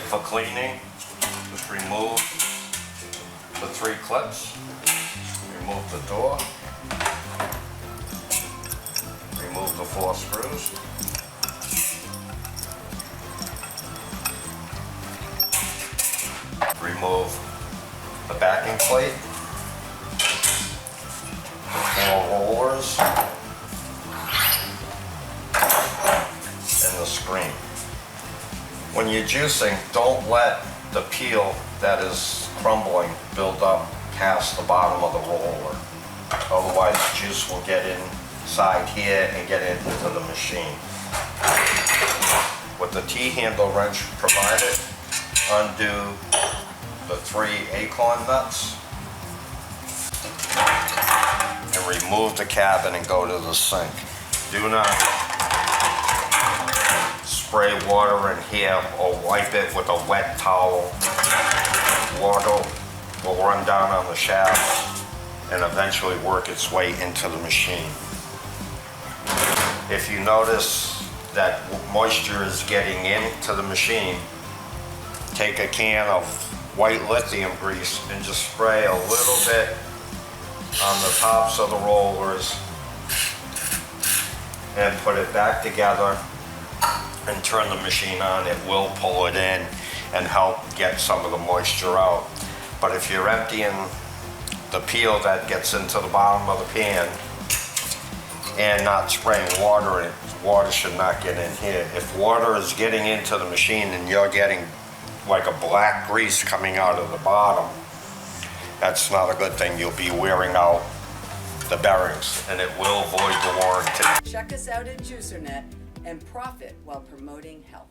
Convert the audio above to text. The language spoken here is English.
for cleaning. Just remove the 3 clips, remove the door, remove the 4 screws, remove the backing plate, the 4 rollers, and the screen. When you're juicing, don't let the peel that is crumbling build up past the bottom of the roller. Otherwise, juice will get inside here and get into the machine. With the T-handle wrench provided, undo the 3 acorn nuts and remove the cabinet and go to the sink. Do not spray water in here or wipe it with a wet towel. Water will run down on the shaft and eventually work its way into the machine. If you notice that moisture is getting into the machine, take a can of white lithium grease and just spray a little bit on the tops of the rollers and put it back together and turn the machine on. It will pull it in and help get some of the moisture out. But if you're emptying the peel that gets into the bottom of the pan and not spraying water in it, water should not get in here. If water is getting into the machine and you're getting like a black grease coming out of the bottom, that's not a good thing. You'll be wearing out the bearings and it will void the warranty. Check us out at Juicernet and profit while promoting health.